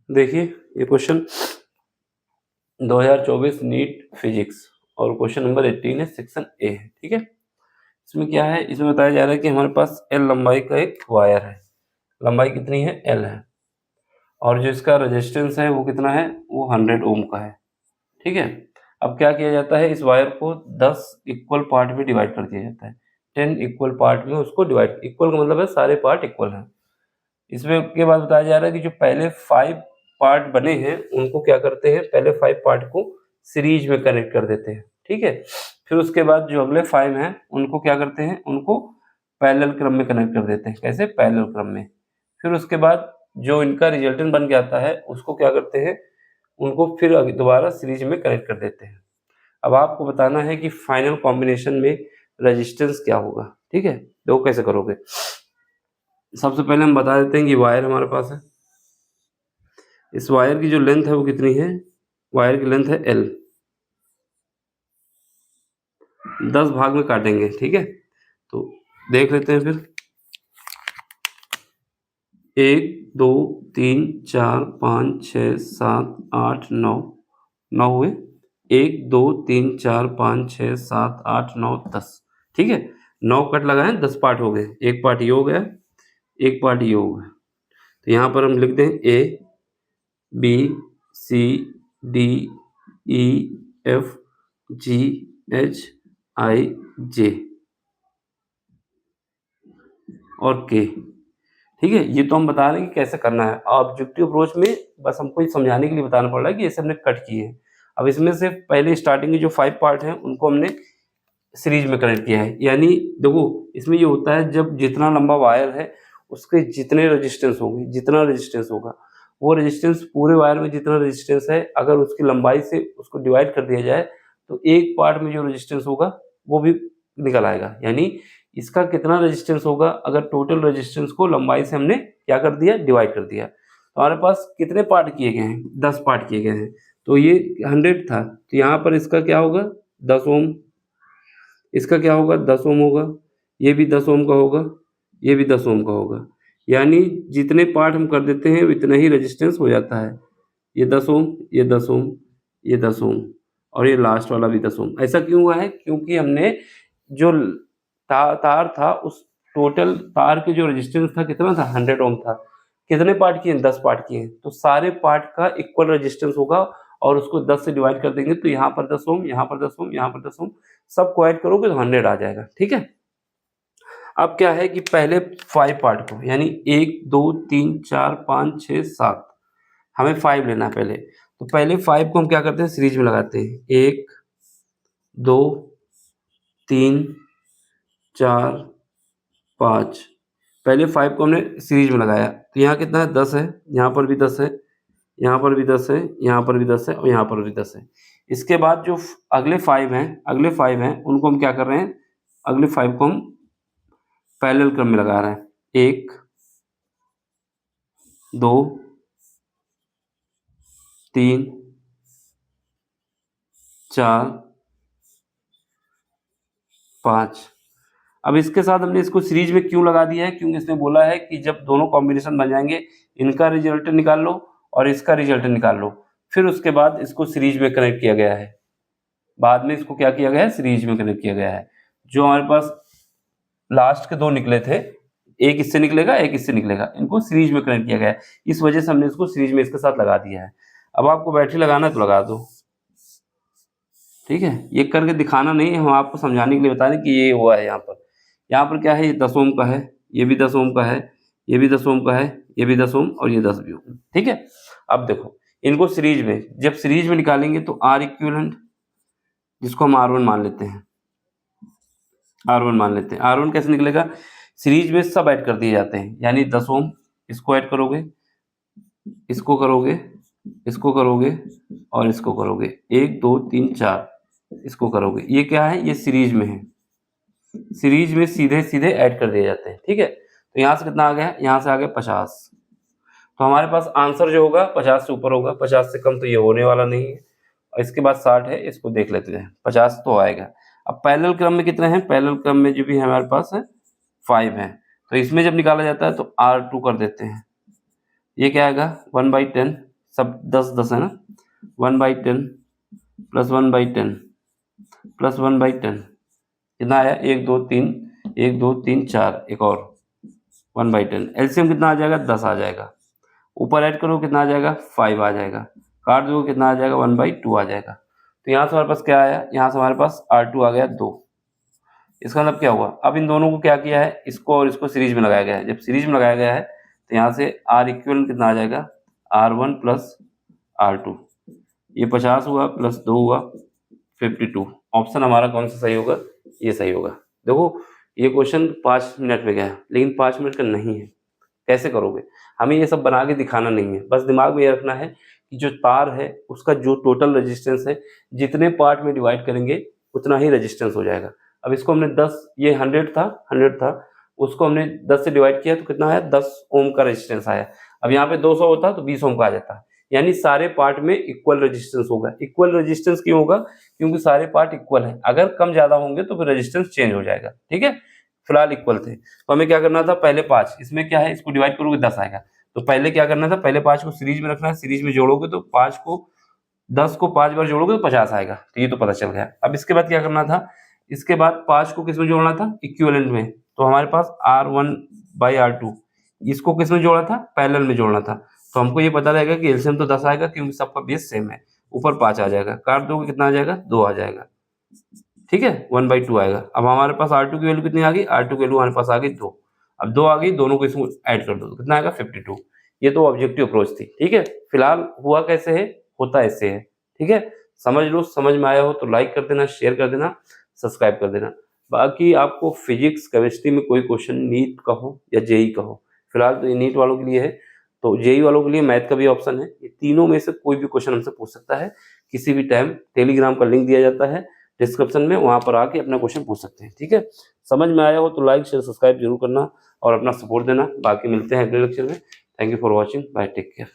देखिए ये question 2024 NEET physics और क्वेश्चन नंबर 18 है, सेक्शन ए है। ठीक है, इसमें क्या है, इसमें बताया जा रहा है कि हमारे पास एल लंबाई का एक वायर है। लंबाई कितनी है? एल है, और जो इसका रेजिस्टेंस है वो कितना है? वो 100 ओम का है। ठीक है, अब क्या किया जाता है, इस वायर को 10 इक्वल पार्ट में डिवाइड कर दिया जाता है। 10 इक्वल पार्ट में उसको डिवाइड, इक्वल का मतलब है सारे पार्ट इक्वल हैं। इसमें के बाद बताया जा रहा है कि जो पहले 5 पार्ट बने हैं उनको क्या करते हैं, पहले 5 पार्ट को सीरीज में कनेक्ट कर देते हैं। ठीक है, फिर उसके बाद जो अगले 5 हैं उनको क्या करते हैं, उनको पैरेलल क्रम में कनेक्ट कर देते हैं। कैसे? पैरेलल क्रम में। फिर उसके बाद जो इनका रिजल्टेंट बन के आता है उसको क्या करते हैं, उनको फिर दोबारा सीरीज में कनेक्ट कर देते हैं। अब आपको बताना है कि फाइनल कॉम्बिनेशन में रेजिस्टेंस क्या होगा। ठीक है, देखो कैसे करोगे। सबसे पहले हम बता देते हैं कि वायर हमारे पास है। इस वायर की जो लेंथ है वो कितनी है? वायर की लेंथ है एल। 10 भाग में काटेंगे। ठीक है, तो देख लेते हैं फिर। 1 2 3 4 5 6 7 8 9 9 हुए। 1 2 3 4 5 6 7 8 9 10। ठीक है, 9 कट लगाए, 10 पार्ट हो गए। एक पार्ट ये हो गया, एक पार्ट ये हो गया। तो यहाँ पर हम लिख दें A B C D E F G H I J और के। ठीक है, ये तो हम बता रहे हैं कि कैसे करना है। ऑब्जेक्टिव अप्रोच में बस हमको ये समझाने के लिए बताना पड़ रहा है कि ऐसे हमने कट किए हैं। अब इसमें से पहले स्टार्टिंग के जो 5 पार्ट हैं उनको हमने सीरीज में कनेक्ट किया है। यानी देखो, इसमें ये होता है जब जितना लंबा वायर है उसके जितने रेजिस्टेंस होंगे, जितना रेजिस्टेंस होगा वो रेजिस्टेंस पूरे वायर में जितना रेजिस्टेंस है, अगर उसकी लंबाई से उसको डिवाइड कर दिया जाए तो एक पार्ट में जो रेजिस्टेंस होगा वो भी निकल आएगा। यानी इसका कितना रेजिस्टेंस होगा, अगर टोटल रेजिस्टेंस को लंबाई से हमने क्या कर दिया, डिवाइड कर दिया। तो हमारे पास कितने पार्ट किए गए हैं? 10 पार्ट किए गए हैं। तो ये 100 था, तो यहाँ पर इसका क्या होगा? 10 ओम। इसका क्या होगा? 10 ओम होगा। ये भी 10 ओम का होगा, ये भी 10 ओम का होगा। यानी जितने पार्ट हम कर देते हैं उतना ही रेजिस्टेंस हो जाता है। ये 10 ओम, ये 10 ओम, ये 10 ओम और ये लास्ट वाला भी 10 ओम। ऐसा क्यों हुआ है? क्योंकि हमने जो तार था उस टोटल तार के जो रेजिस्टेंस था कितना था? 100 ओम था। कितने पार्ट किए हैं? 10 पार्ट किए हैं। तो सारे पार्ट का इक्वल रेजिस्टेंस होगा और उसको 10 से डिवाइड कर देंगे तो यहाँ पर 10 ओम, यहाँ पर 10 ओम, यहाँ पर 10 ओम, सबको ऐड करोगे तो 100 आ जाएगा। ठीक है, अब क्या है कि पहले 5 पार्ट को, यानी 1 2 3 4 5 6 7, हमें 5 लेना है पहले। तो पहले 5 को हम क्या करते हैं, सीरीज में लगाते हैं। 1 2 3 4 5। पहले 5 को हमने सीरीज में लगाया तो यहाँ कितना है? 10 है। यहाँ पर भी 10 है, यहाँ पर भी 10 है, यहाँ पर भी 10 है और यहाँ पर भी 10 है। इसके बाद जो अगले 5 हैं, अगले 5 हैं उनको हम क्या कर रहे हैं, अगले 5 को हम पैरेलल क्रम में लगा रहे हैं। 1 2 3 4 5। अब इसके साथ हमने इसको सीरीज में क्यों लगा दिया है? क्योंकि इसमें बोला है कि जब दोनों कॉम्बिनेशन बन जाएंगे इनका रिजल्ट निकाल लो और इसका रिजल्ट निकाल लो। फिर उसके बाद इसको सीरीज में कनेक्ट किया गया है। बाद में इसको क्या किया गया है? सीरीज में कनेक्ट किया गया है। जो हमारे पास लास्ट के 2 निकले थे, एक इससे निकलेगा, एक इससे निकलेगा, इनको सीरीज में कनेक्ट किया गया है। इस वजह से हमने इसको सीरीज में इसके साथ लगा दिया है। अब आपको बैटरी लगाना है तो लगा दो। ठीक है, ये करके दिखाना नहीं है, हम आपको समझाने के लिए बता रहे हैं कि ये हुआ है। यहाँ पर क्या है, ये 10 ओम का है, ये भी 10 ओम का है, ये भी 10 ओम का है, ये भी 10 ओम और ये 10 भी ओम। ठीक है, अब देखो इनको सीरीज में, जब सीरीज में निकालेंगे तो आर इक्विवेलेंट, जिसको हम R1 मान लेते हैं, R1 मान लेते हैं। R1 कैसे निकलेगा? सीरीज में सब ऐड कर दिए जाते हैं। यानी 10 ओम इसको ऐड करोगे, इसको करोगे, इसको करोगे और इसको करोगे। 1 2 3 4 इसको करोगे। ये क्या है? ये सीरीज में है। सीरीज में सीधे सीधे ऐड कर दिए जाते हैं। ठीक है, तो यहाँ से कितना आ गया? यहाँ से आ गया 50। तो हमारे पास आंसर जो होगा 50 से ऊपर होगा, 50 से कम तो ये होने वाला नहीं है। और इसके बाद 60 है, इसको देख लेते हैं। 50 तो आएगा। अब पैरेलल क्रम में कितने हैं? पैरेलल क्रम में जो भी है हमारे पास है 5 है। तो इसमें जब निकाला जाता है तो R2 कर देते हैं। ये क्या आएगा? 1/10 सब 10 है ना, 1/10 प्लस 1/10 प्लस 1/10 कितना आया, 1 2 3 1 2 3 4, एक और 1/10। एलसीएम कितना आ जाएगा, 10 आ जाएगा। ऊपर ऐड करो कितना आ जाएगा, 5 आ जाएगा। काट दो कितना आ जाएगा, 1/2 आ जाएगा। तो यहाँ से हमारे पास क्या आया, यहाँ से हमारे पास R2 आ गया 2। इसका मतलब क्या हुआ, अब इन दोनों को क्या किया है, इसको और इसको सीरीज में लगाया गया है। जब सीरीज में लगाया गया है तो यहाँ से R इक्वल कितना आ जाएगा, R1 प्लस R2, ये 50 हुआ प्लस 2 हुआ 52। ऑप्शन हमारा कौन सा सही होगा, ये सही होगा। देखो ये क्वेश्चन 5 मिनट में गया है, लेकिन 5 मिनट का नहीं है। कैसे करोगे, हमें ये सब बना के दिखाना नहीं है, बस दिमाग में ये रखना है कि जो तार है उसका जो टोटल रेजिस्टेंस है, जितने पार्ट में डिवाइड करेंगे उतना ही रेजिस्टेंस हो जाएगा। अब इसको हमने 10, ये 100 था, उसको हमने 10 से डिवाइड किया तो कितना आया, 10 ओम का रेजिस्टेंस आया। अब यहाँ पे 200 होता तो 20 ओम का आ जाता, यानी सारे पार्ट में इक्वल रेजिस्टेंस होगा। इक्वल रेजिस्टेंस क्यों होगा, क्योंकि सारे पार्ट इक्वल हैं। अगर कम ज्यादा होंगे तो फिर रेजिस्टेंस चेंज हो जाएगा। ठीक है, फिलहाल इक्वल थे तो हमें क्या करना था, पहले 5, इसमें क्या है, इसको डिवाइड करोगे 10 आएगा। तो पहले क्या करना था, पहले 5 को सीरीज में रखना है, सीरीज में जोड़ोगे तो 10 को 5 बार जोड़ोगे तो 50 आएगा। तो ये तो पता चल गया। अब इसके बाद क्या करना था, इसके बाद 5 को किस में जोड़ना था, इक्विवेलेंट में। तो हमारे पास R1/R2, इसको किस में जोड़ा था, पैरेलल में जोड़ना था। तो हमको ये पता रहेगा कि एलसीएम तो 10 आएगा क्योंकि सबका बेस सेम है। ऊपर 5 आ जाएगा, काट दोगे कितना आ जाएगा, 2 आ जाएगा। ठीक है, 1/2 आएगा। अब हमारे पास R2 की वैल्यू कितनी आ गई, R2 की वैल्यू हमारे पास आ गई 2। अब 2 आ गई, दोनों को इसमें ऐड कर दो तो कितना आएगा, 52। ये तो ऑब्जेक्टिव अप्रोच थी। ठीक है, फिलहाल हुआ कैसे है, होता ऐसे है। ठीक है, समझ लो, समझ में आया हो तो लाइक कर देना, शेयर कर देना, सब्सक्राइब कर देना। बाकी आपको फिजिक्स केमिस्ट्री में कोई क्वेश्चन नीट का हो या जेई का हो, फिलहाल तो ये नीट वालों के लिए है, तो जेई वालों के लिए मैथ का भी ऑप्शन है। ये तीनों में से कोई भी क्वेश्चन हमसे पूछ सकता है किसी भी टाइम। टेलीग्राम का लिंक दिया जाता है डिस्क्रिप्शन में, वहां पर आके अपना क्वेश्चन पूछ सकते हैं। ठीक है, समझ में आया हो तो लाइक शेयर सब्सक्राइब जरूर करना और अपना सपोर्ट देना। बाकी मिलते हैं अगले लेक्चर में। Thank you for watching, bye, take care.